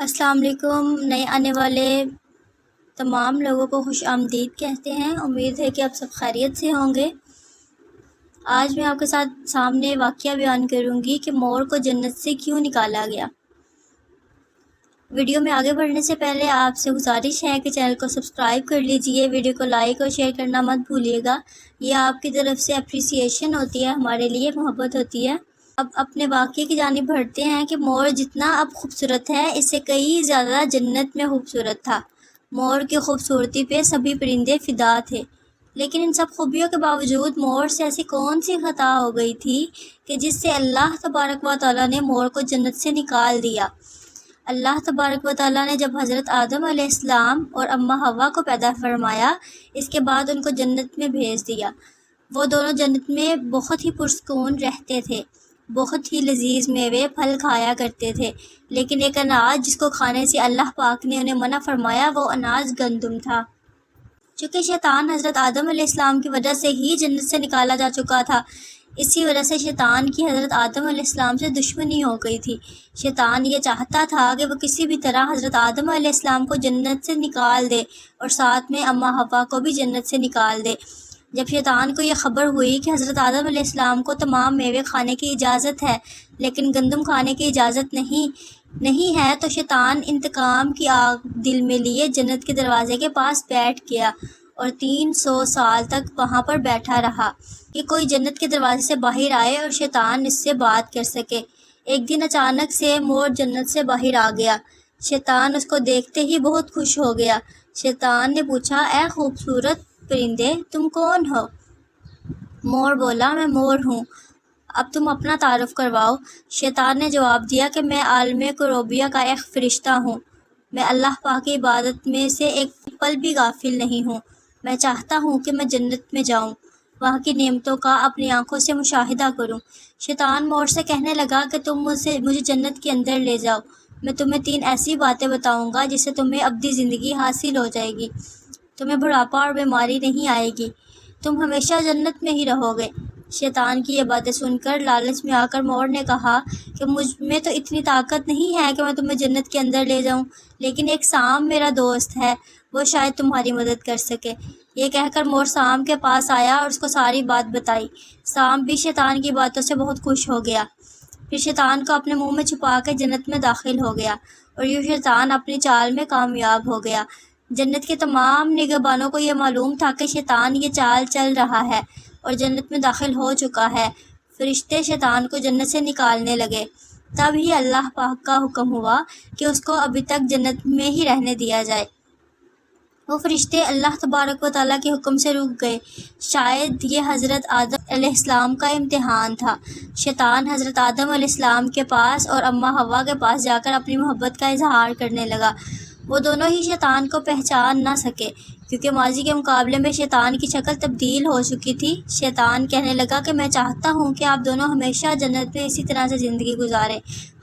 السلام علیکم۔ نئے آنے والے تمام لوگوں کو خوش آمدید کہتے ہیں۔ امید ہے کہ آپ سب خیریت سے ہوں گے۔ آج میں آپ کے سامنے واقعہ بیان کروں گی کہ مور کو جنت سے کیوں نکالا گیا۔ ویڈیو میں آگے بڑھنے سے پہلے آپ سے گزارش ہے کہ چینل کو سبسکرائب کر لیجئے، ویڈیو کو لائک اور شیئر کرنا مت بھولیے گا۔ یہ آپ کی طرف سے اپریسیشن ہوتی ہے، ہمارے لیے محبت ہوتی ہے۔ اب اپنے واقعے کی جانب بڑھتے ہیں کہ مور جتنا اب خوبصورت ہے، اس سے کئی زیادہ جنت میں خوبصورت تھا۔ مور کی خوبصورتی پہ سبھی پرندے فدا تھے، لیکن ان سب خوبیوں کے باوجود مور سے ایسی کون سی خطا ہو گئی تھی کہ جس سے اللہ تبارک و تعالیٰ نے مور کو جنت سے نکال دیا۔ اللہ تبارک و تعالیٰ نے جب حضرت آدم علیہ السلام اور اماں حوا کو پیدا فرمایا، اس کے بعد ان کو جنت میں بھیج دیا۔ وہ دونوں جنت میں بہت ہی پرسکون رہتے تھے، بہت ہی لذیذ میوے پھل کھایا کرتے تھے، لیکن ایک اناج جس کو کھانے سے اللہ پاک نے انہیں منع فرمایا، وہ اناج گندم تھا۔ چونکہ شیطان حضرت آدم علیہ السلام کی وجہ سے ہی جنت سے نکالا جا چکا تھا، اسی وجہ سے شیطان کی حضرت آدم علیہ السلام سے دشمنی ہو گئی تھی۔ شیطان یہ چاہتا تھا کہ وہ کسی بھی طرح حضرت آدم علیہ السلام کو جنت سے نکال دے اور ساتھ میں اماں حوا کو بھی جنت سے نکال دے۔ جب شیطان کو یہ خبر ہوئی کہ حضرت آدم علیہ السلام کو تمام میوے کھانے کی اجازت ہے لیکن گندم کھانے کی اجازت نہیں ہے، تو شیطان انتقام کی آگ دل میں لیے جنت کے دروازے کے پاس بیٹھ گیا اور 300 سال تک وہاں پر بیٹھا رہا کہ کوئی جنت کے دروازے سے باہر آئے اور شیطان اس سے بات کر سکے۔ ایک دن اچانک سے مور جنت سے باہر آ گیا۔ شیطان اس کو دیکھتے ہی بہت خوش ہو گیا۔ شیطان نے پوچھا، اے خوبصورت پرندے، تم کون ہو؟ مور بولا، میں مور ہوں، اب تم اپنا تعارف کرواؤ۔ شیطان نے جواب دیا کہ میں عالم کروبیہ کا ایک فرشتہ ہوں، میں اللہ پاک کی عبادت میں سے ایک پل بھی غافل نہیں ہوں۔ میں چاہتا ہوں کہ میں جنت میں جاؤں، وہاں کی نعمتوں کا اپنی آنکھوں سے مشاہدہ کروں۔ شیطان مور سے کہنے لگا کہ تم مجھے جنت کے اندر لے جاؤ، میں تمہیں 3 ایسی باتیں بتاؤں گا جس سے تمہیں ابدی زندگی حاصل ہو جائے گی، تمہیں بڑھاپا اور بیماری نہیں آئے گی، تم ہمیشہ جنت میں ہی رہو گے۔ شیطان کی یہ باتیں سن کر لالچ میں آ کر مور نے کہا کہ مجھ میں تو اتنی طاقت نہیں ہے کہ میں تمہیں جنت کے اندر لے جاؤں، لیکن ایک سام میرا دوست ہے، وہ شاید تمہاری مدد کر سکے۔ یہ کہہ کر مور سام کے پاس آیا اور اس کو ساری بات بتائی۔ سام بھی شیطان کی باتوں سے بہت خوش ہو گیا، پھر شیطان کو اپنے منہ میں چھپا کے جنت میں داخل ہو گیا اور یوں شیطان اپنی چال میں کامیاب ہو گیا۔ جنت کے تمام نگہبانوں کو یہ معلوم تھا کہ شیطان یہ چال چل رہا ہے اور جنت میں داخل ہو چکا ہے۔ فرشتے شیطان کو جنت سے نکالنے لگے، تب ہی اللہ پاک کا حکم ہوا کہ اس کو ابھی تک جنت میں ہی رہنے دیا جائے۔ وہ فرشتے اللہ تبارک و تعالیٰ کے حکم سے رک گئے۔ شاید یہ حضرت آدم علیہ السلام کا امتحان تھا۔ شیطان حضرت آدم علیہ السلام کے پاس اور اماں حوا کے پاس جا کر اپنی محبت کا اظہار کرنے لگا۔ وہ دونوں ہی شیطان کو پہچان نہ سکے کیونکہ ماضی کے مقابلے میں شیطان کی شکل تبدیل ہو چکی تھی۔ شیطان کہنے لگا کہ میں چاہتا ہوں کہ آپ دونوں ہمیشہ جنت میں اسی طرح سے زندگی گزاریں،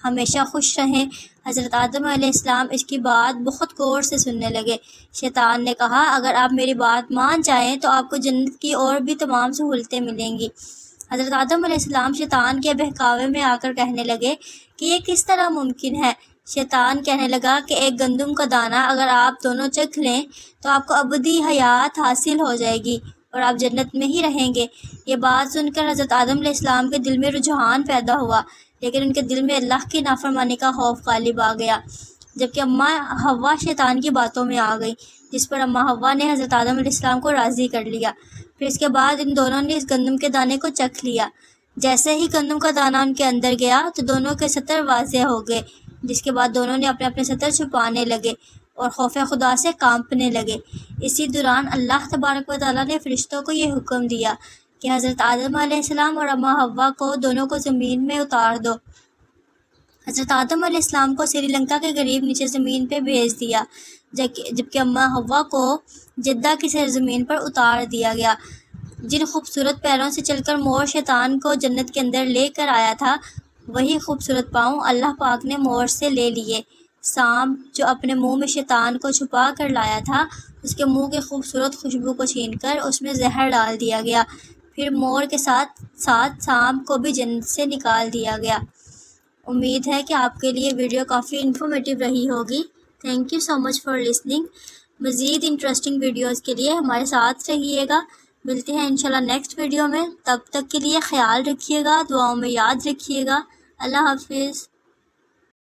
ہمیشہ خوش رہیں۔ حضرت آدم علیہ السلام اس کی بات بہت غور سے سننے لگے۔ شیطان نے کہا، اگر آپ میری بات مان جائیں تو آپ کو جنت کی اور بھی تمام سہولتیں ملیں گی۔ حضرت آدم علیہ السلام شیطان کے بہکاوے میں آ کر کہنے لگے کہ یہ کس طرح ممکن ہے؟ شیطان کہنے لگا کہ ایک گندم کا دانہ اگر آپ دونوں چکھ لیں تو آپ کو ابدی حیات حاصل ہو جائے گی اور آپ جنت میں ہی رہیں گے۔ یہ بات سن کر حضرت آدم علیہ السلام کے دل میں رجحان پیدا ہوا، لیکن ان کے دل میں اللہ کی نافرمانی کا خوف غالب آ گیا۔ جبکہ اماں حوا شیطان کی باتوں میں آ گئی، جس پر اماں حوا نے حضرت آدم علیہ السلام کو راضی کر لیا۔ پھر اس کے بعد ان دونوں نے اس گندم کے دانے کو چکھ لیا۔ جیسے ہی گندم کا دانہ ان کے اندر گیا تو دونوں کے ستر واضح ہو گئے، جس کے بعد دونوں نے اپنے اپنے ستر چھپانے لگے اور خوف خدا سے کانپنے لگے۔ اسی دوران اللہ تبارک و تعالیٰ نے فرشتوں کو یہ حکم دیا کہ حضرت آدم علیہ السلام اور اماں حوا کو دونوں کو زمین میں اتار دو۔ حضرت آدم علیہ السلام کو سری لنکا کے قریب نیچے زمین پہ بھیج دیا، جبکہ اماں حوا کو جدہ کی سرزمین پر اتار دیا گیا۔ جن خوبصورت پیروں سے چل کر مور شیطان کو جنت کے اندر لے کر آیا تھا، وہی خوبصورت پاؤں اللہ پاک نے مور سے لے لیے۔ سام جو اپنے منہ میں شیطان کو چھپا کر لایا تھا، اس کے منہ کی خوبصورت خوشبو کو چھین کر اس میں زہر ڈال دیا گیا۔ پھر مور کے ساتھ ساتھ سام کو بھی جنت سے نکال دیا گیا۔ امید ہے کہ آپ کے لیے ویڈیو کافی انفارمیٹیو رہی ہوگی۔ Thank you so much for listening. مزید انٹرسٹنگ ویڈیوز کے لیے ہمارے ساتھ رہیے گا۔ ملتے ہیں انشاءاللہ نیکسٹ ویڈیو میں، تب تک کے لیے خیال رکھیے گا، دعاؤں میں یاد رکھیے گا۔ اللہ حافظ۔